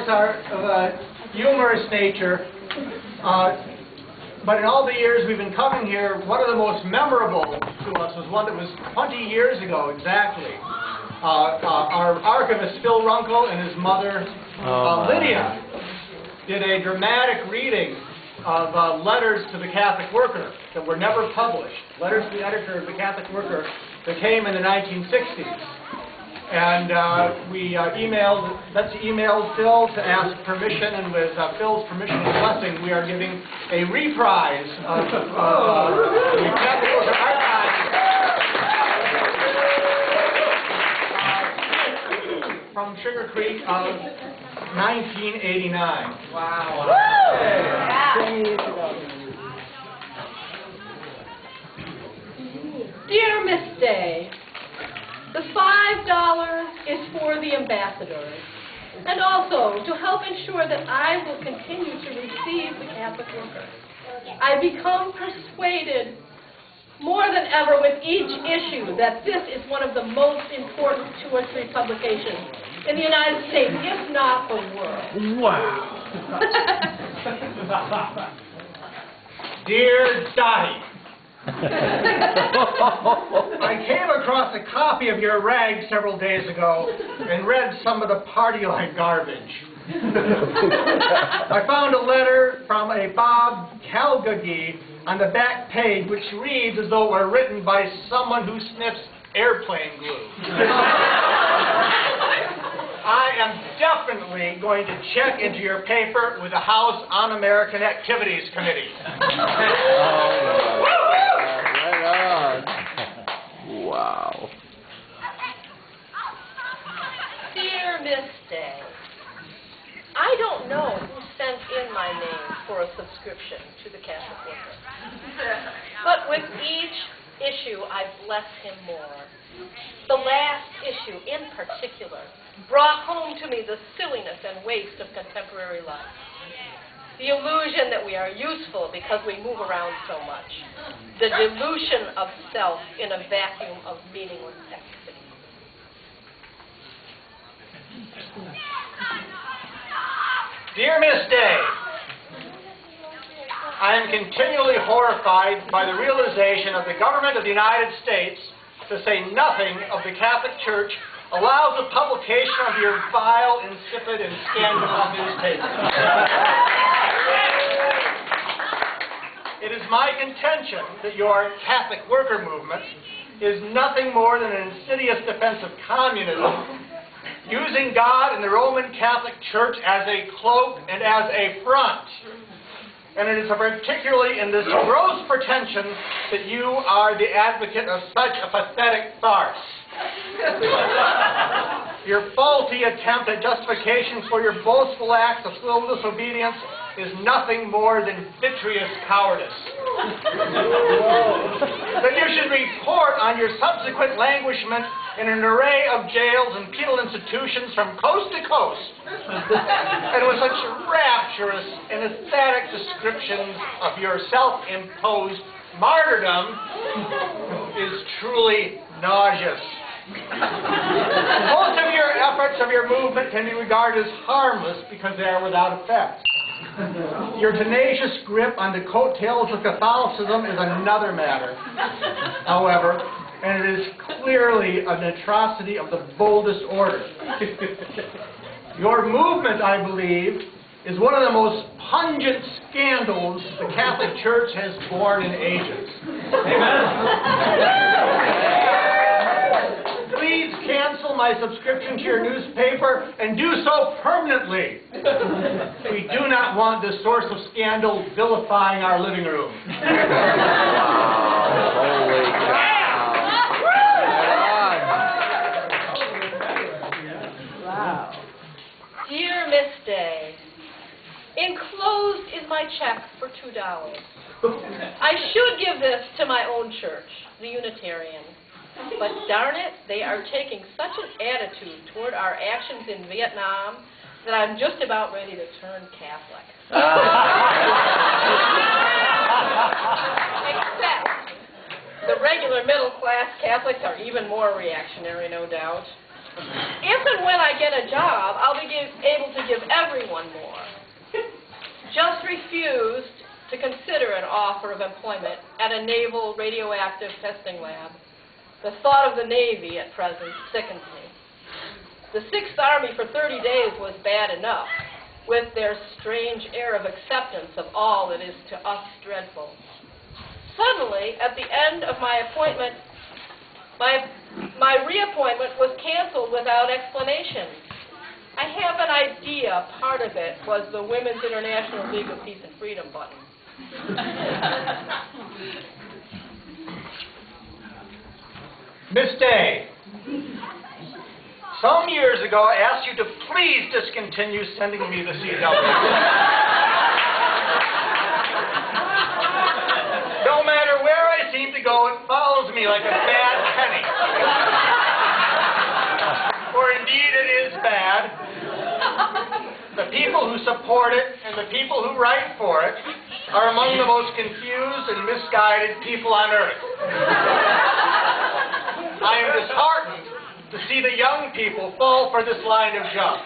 reports are of a humorous nature, but in all the years we've been coming here, one of the most memorable to us was one that was 20 years ago exactly. Our archivist Phil Runkle and his mother Lydia did a dramatic reading of letters to the Catholic Worker that were never published. Letters to the editor of the Catholic Worker that came in the 1960s. And Betsy emailed Phil to ask permission, and with Phil's permission and blessing, we are giving a reprise of the Catholic Worker archives from Sugar Creek of 1989. Wow. Dear Miss Day, the $5 is for the ambassadors, and also to help ensure that I will continue to receive the Catholic Worker. I become persuaded more than ever with each issue that this is one of the most important 2 or 3 publications in the United States, if not the world. Wow. Dear Dottie, I came across a copy of your rag several days ago and read some of the party line garbage. I found a letter from a Bob Calgagee on the back page which reads as though it were written by someone who sniffs airplane glue. I am definitely going to check into your paper with the House Un-American Activities Committee. Wow. Dear Miss Day, I don't know who sent in my name for a subscription to the Catholic Worker. But with each issue, I bless him more. The last issue, in particular, brought home to me the silliness and waste of contemporary life. The illusion that we are useful because we move around so much. The dilution of self in a vacuum of meaningless activity. Dear Miss Day, I am continually horrified by the realization of the government of the United States, to say nothing of the Catholic Church, allows the publication of your vile, insipid, and scandalous newspaper. It is my contention that your Catholic Worker movement is nothing more than an insidious defense of communism, using God and the Roman Catholic Church as a cloak and as a front. And it is particularly in this gross pretension that you are the advocate of such a pathetic farce. Your faulty attempt at justification for your boastful acts of civil disobedience is nothing more than vitreous cowardice. That you should report on your subsequent languishment in an array of jails and penal institutions from coast to coast, and with such rapturous and ecstatic descriptions of your self-imposed martyrdom, is truly nauseous. Most of your efforts of your movement can be regarded as harmless because they are without effect. Your tenacious grip on the coattails of Catholicism is another matter, however, and it is clearly an atrocity of the boldest order. Your movement, I believe, is one of the most pungent scandals the Catholic Church has borne in ages. Amen? Please cancel my subscription to your newspaper, and do so permanently. We do not want this source of scandal vilifying our living room. Holy Wow. Dear Miss Day, enclosed is my check for $2. I should give this to my own church, the Unitarian. But darn it, they are taking such an attitude toward our actions in Vietnam that I'm just about ready to turn Catholic. Except the regular middle-class Catholics are even more reactionary, no doubt. If and when I get a job, I'll be able to give everyone more. Just refused to consider an offer of employment at a naval radioactive testing lab. The thought of the Navy at present sickens me. The 6th Army for 30 days was bad enough, with their strange air of acceptance of all that is to us dreadful. Suddenly, at the end of my appointment, my reappointment was canceled without explanation. I have an idea part of it was the Women's International League of Peace and Freedom button. Miss Day, some years ago I asked you to please discontinue sending me the CW. No matter where I seem to go, it follows me like a bad penny. For indeed it is bad. The people who support it and the people who write for it are among the most confused and misguided people on earth. I am disheartened to see the young people fall for this line of junk.